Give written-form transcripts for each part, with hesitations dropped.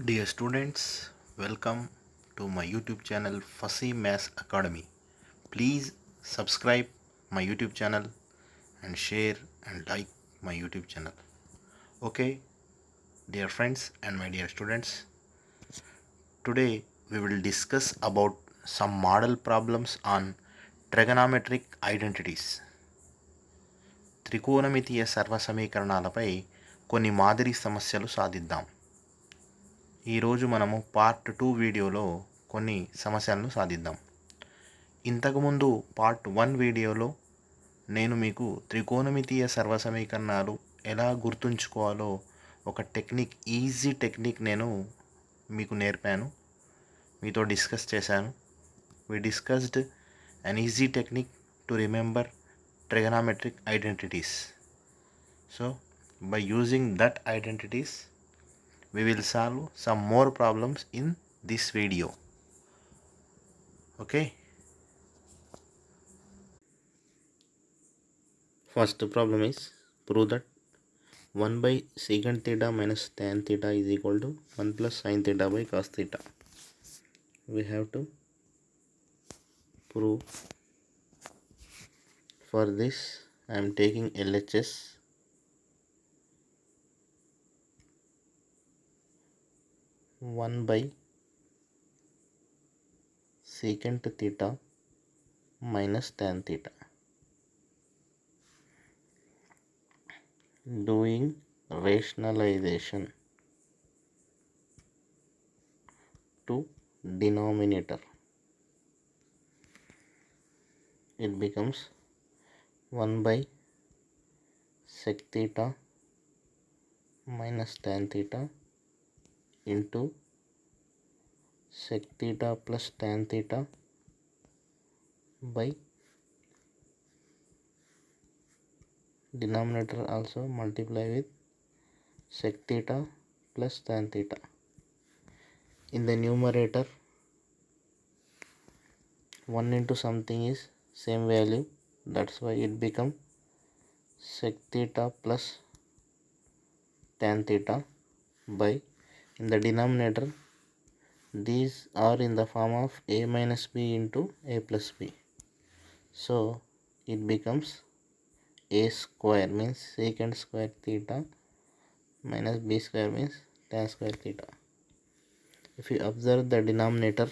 Dear students, welcome to my YouTube channel Fussy Maths Academy. Please subscribe my YouTube channel and share and like my YouTube channel. Okay, dear friends and my dear students, today we will discuss about some model problems on trigonometric identities. త్రికోణమితీయ సర్వసమీకరణాలపై కొన్ని మాదిరి సమస్యలు సాధిద్దాం. ఈరోజు మనము part 2 వీడియోలో కొన్ని సమస్యలను సాధిద్దాం. ఇంతకుముందు పార్ట్ 1 వీడియోలో నేను మీకు త్రికోణమితీయ సర్వసమీకరణాలు ఎలా గుర్తుంచుకోవాలో ఒక ఈజీ టెక్నిక్ నేను మీకు నేర్పాను, మీతో డిస్కస్ చేశాను. we discussed an easy technique to remember trigonometric identities. So by using that identities we will solve some more problems in this video. Okay, first problem is prove that 1 by secant theta minus tan theta is equal to 1 plus sin theta by cos theta. We have to prove. For this I am taking LHS. 1 by secant theta minus tan theta. Doing rationalization to denominator, it becomes 1 by sec theta minus tan theta into sec theta plus tan theta by denominator also multiply with sec theta plus tan theta. In the numerator 1 into something is same value, that's why it become sec theta plus tan theta by, in the denominator these are in the form of a minus b into a plus b, so it becomes a square means secant square theta minus b square means tan square theta. If you observe the denominator,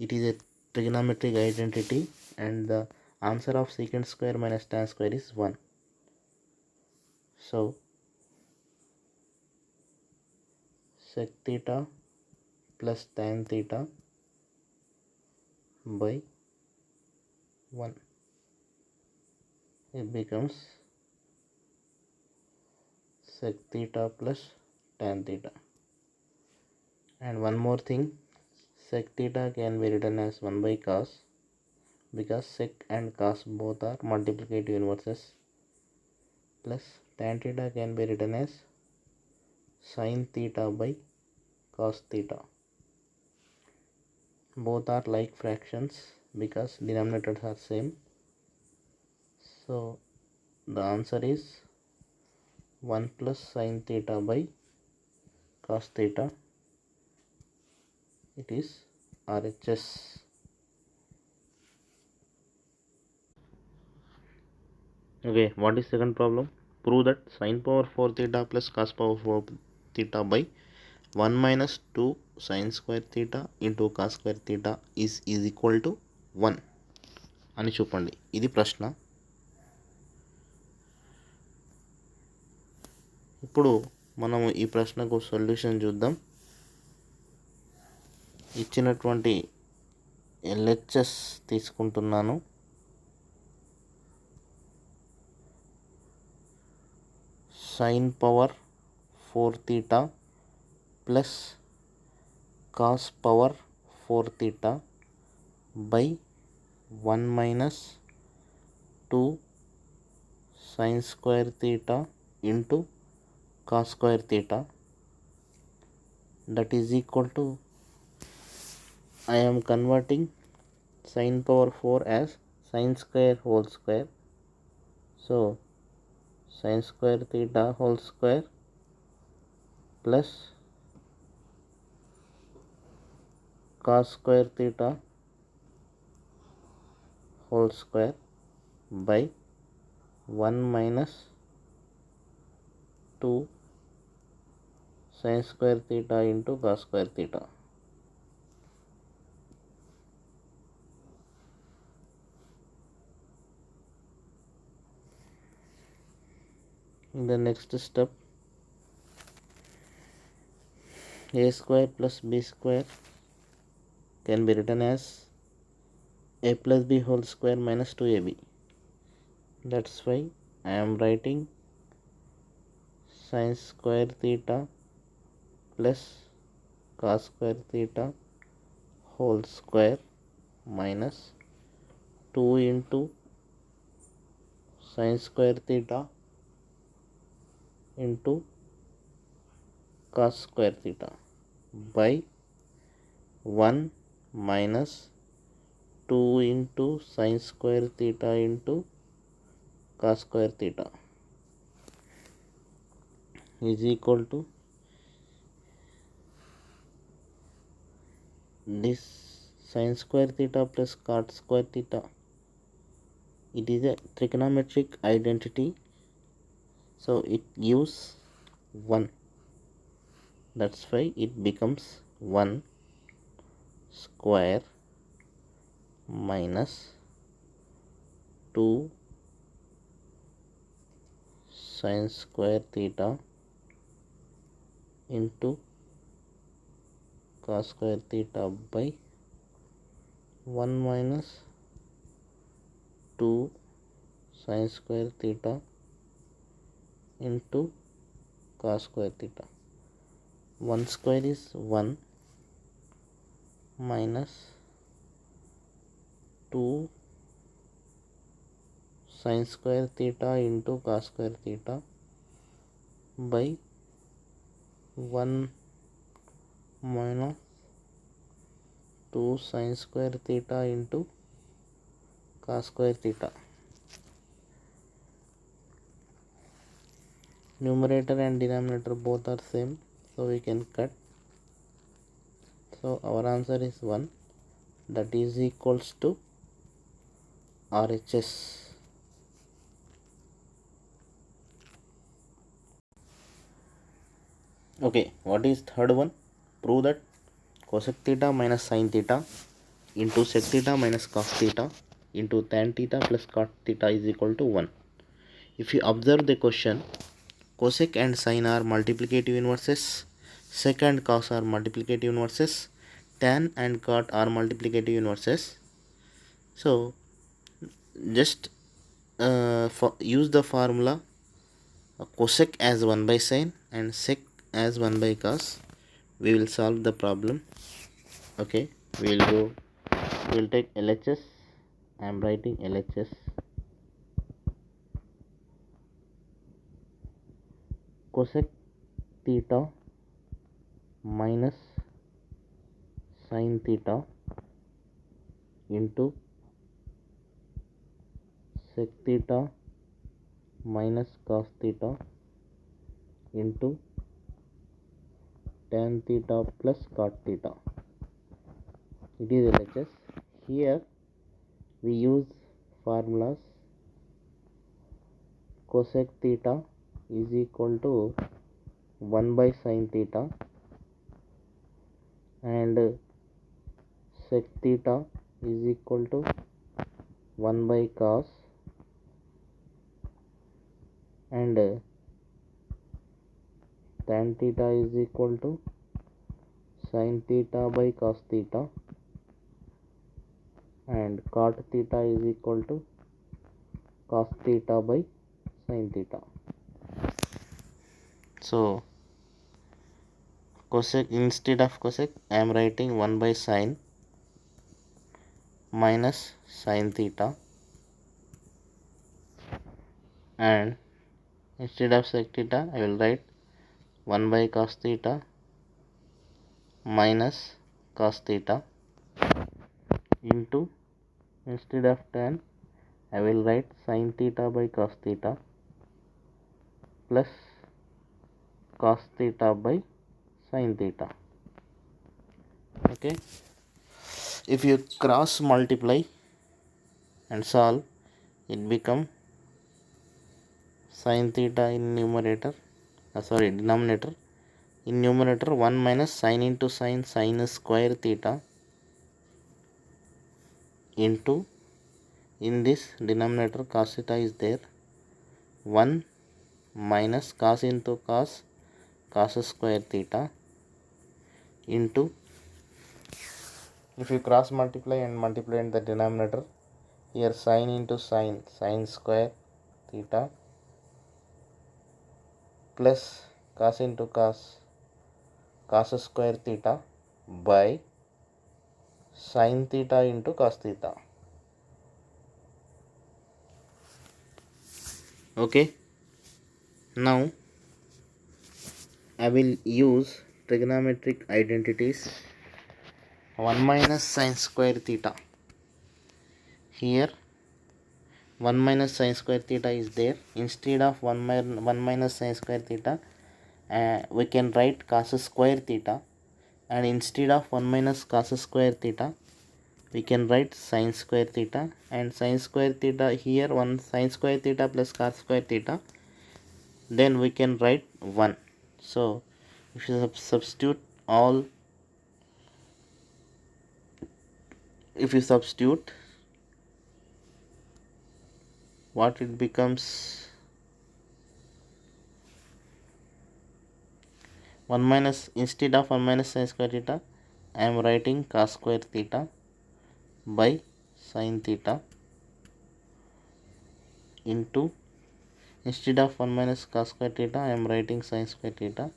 it is a trigonometric identity and the answer of secant square minus tan square is 1. So sec theta plus tan theta by 1, it becomes sec theta plus tan theta. And one more thing, sec theta can be written as 1 by cos, because sec and cos both are multiplicative inverses, plus tan theta can be written as sin theta by cos theta. Both are like fractions because denominators are same, so the answer is 1 plus sin theta by cos theta. It is RHS. Okay, what is second problem? Prove that sin power 4 theta plus cos power 4 theta by 1 minus 2 sin square theta into cos square theta is equal to 1 అని చూపండి. ఇది ప్రశ్న. ఇప్పుడు మనము ఈ ప్రశ్నకు solution చూద్దాం. ఇచ్చినటువంటి LHS తీసుకుంటున్నాను. sin power 4 theta plus cos power 4 theta by 1 minus 2 sin square theta into cos square theta, that is equal to, I am converting sin power 4 as sin square whole square, so sin square theta whole square plus cos square theta whole square by 1 minus 2 sin square theta into cos square theta. In the next step, a square plus b square can be written as a plus b whole square minus 2ab. That's why I am writing sin square theta plus cos square theta whole square minus 2 into sin square theta into cos square theta by 1 minus 2 into sin square theta into cos square theta is equal to this sin square theta plus cot square theta. It is a trigonometric identity, so it gives 1. That's why it becomes 1 square minus 2 sin square theta into cos square theta by 1 minus 2 sin square theta into cos square theta. 1 square is 1 minus 2 sin square theta into cos square theta by 1 minus 2 sin square theta into cos square theta. Numerator and denominator both are same, so we can cut. So our answer is 1, that is equals to RHS. Okay, what is third one? Prove that cosec theta minus sin theta into sec theta minus cos theta into tan theta plus cot theta is equal to 1. If you observe the question, cosec and sin are multiplicative inverses, sec and cos are multiplicative inverses, tan and cot are multiplicative inverses. So just use the formula cosec as 1 by sin and sec as 1 by cos. We will solve the problem. Okay, we'll take LHS. I am writing LHS. Cosec theta minus sin theta into sec theta minus cos theta into tan theta plus cot theta. It is LHS. Here we use formulas. Cosec theta is equal to 1 by sin theta and sec theta is equal to 1 by cos and tan theta is equal to sin theta by cos theta and cot theta is equal to cos theta by sin theta. So cosec, instead of cosec I am writing 1 by sin minus sin theta, and instead of sec theta I will write 1 by cos theta minus cos theta into, instead of tan I will write sin theta by cos theta plus cos theta by sin theta. Okay, If you cross multiply and solve, it become sin theta in numerator, denominator. In numerator 1 minus sin into sin square theta into, in this denominator cos theta is there, 1 minus cos into cos square theta into, if you cross multiply and multiply in the denominator, here sin into sin square theta plus cos into cos square theta by sin theta into cos theta. Okay, now I will use trigonometric identities. 1 minus sin square theta, here 1 minus sin square theta is there. Instead of 1 minus sin square theta, we can write cos square theta, and instead of 1 minus cos square theta, we can write sin square theta, and sin square theta here 1 sin square theta plus cos square theta, then we can write 1. So if you substitute all, if you substitute, what it becomes, 1 minus, instead of 1 minus sin square theta, I am writing cos square theta by sin theta into, instead of 1 minus cos square theta, I am writing sin square theta.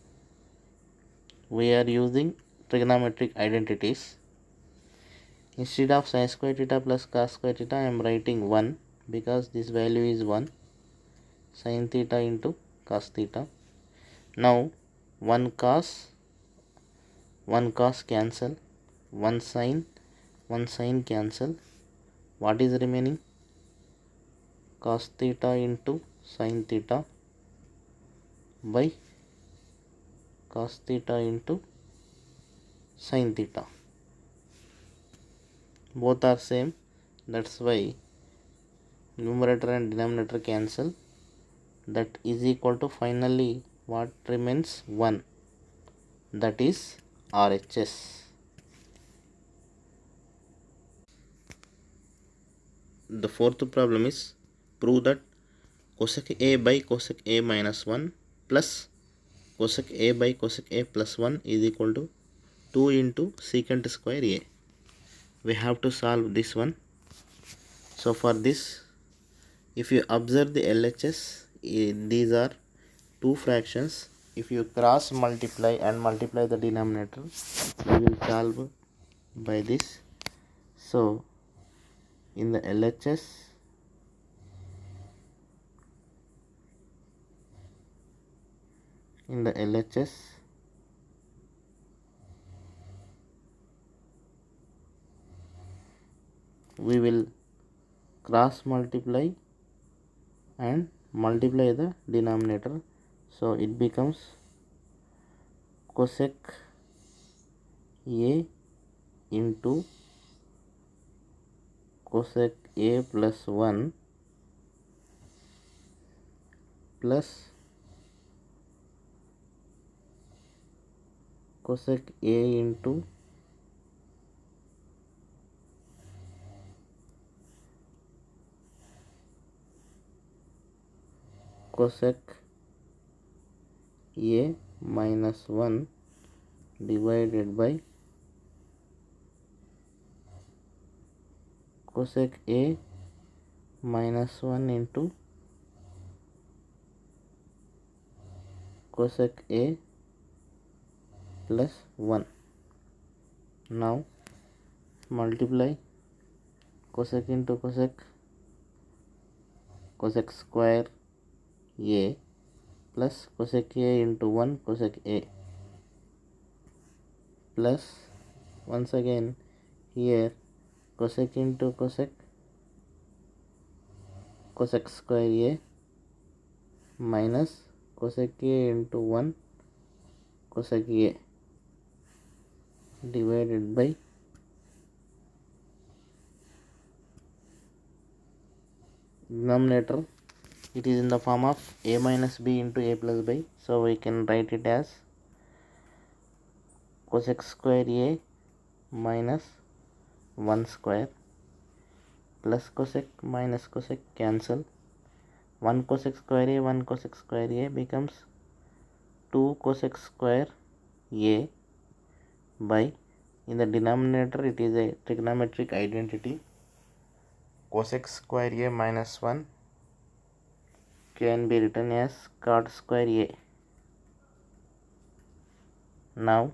We are using trigonometric identities. Instead of sin square theta plus cos square theta, I am writing 1 because this value is 1. Sin theta into cos theta. Now 1 cos cancel, 1 sin cancel. What is remaining? Cos theta into sin theta by cos theta into sin theta. Both are same, that's why numerator and denominator cancel. That is equal to, finally what remains? 1, that is RHS. The fourth problem is, prove that cosec A by cosec A minus 1 plus cosec A by cosec A plus 1 is equal to 2 into secant square A. We have to solve this one. So for this, if you observe the LHS, these are two fractions. If you cross multiply and multiply the denominator, we will solve by this. So in the LHS, we will cross multiply and multiply the denominator. So it becomes cosec A into cosec A plus 1 plus cosec A into cosec A minus 1 divided by cosec A minus 1 into cosec A plus 1. Now multiply cosec into cosec square A plus cosec A into 1 cosec A plus, once again here cosec into cosec square A minus cosec A into 1 cosec A divided by denominator, it is in the form of a minus b into a plus b, so we can write it as cosec square a minus 1 square plus cosec minus cosec cancel. 1 cosec square a, 1 cosec square a becomes 2 cosec square a by, in the denominator it is a trigonometric identity, cosec square a minus 1 can be written as cot square a. Now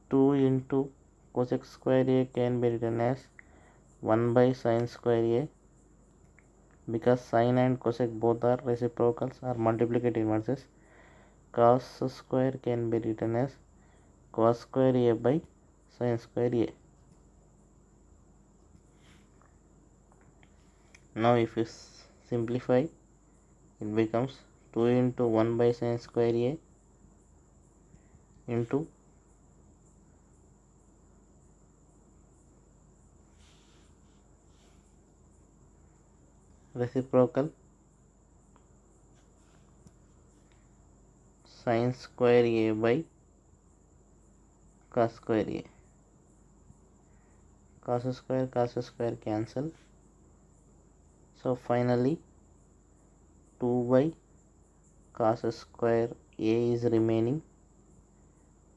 2 into cosec square a can be written as 1 by sin square a, because sin and cosec both are reciprocals or multiplicative inverses. Cos square can be written as cos square a by sin square a. Now if you simplify, it becomes 2 into 1 by sin square a into reciprocal sin square a by cos square a. Cos square cancel, so finally 2 by cos square a is remaining.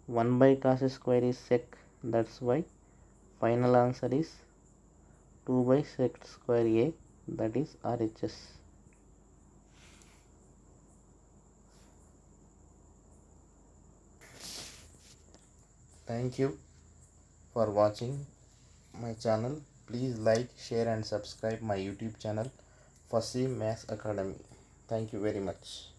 1 by cos square is sec, that's why final answer is 2 by sec square a, that is RHS. Thank you for watching my channel. Please like, share and subscribe my YouTube channel, Fussy Maths Academy. Thank you very much.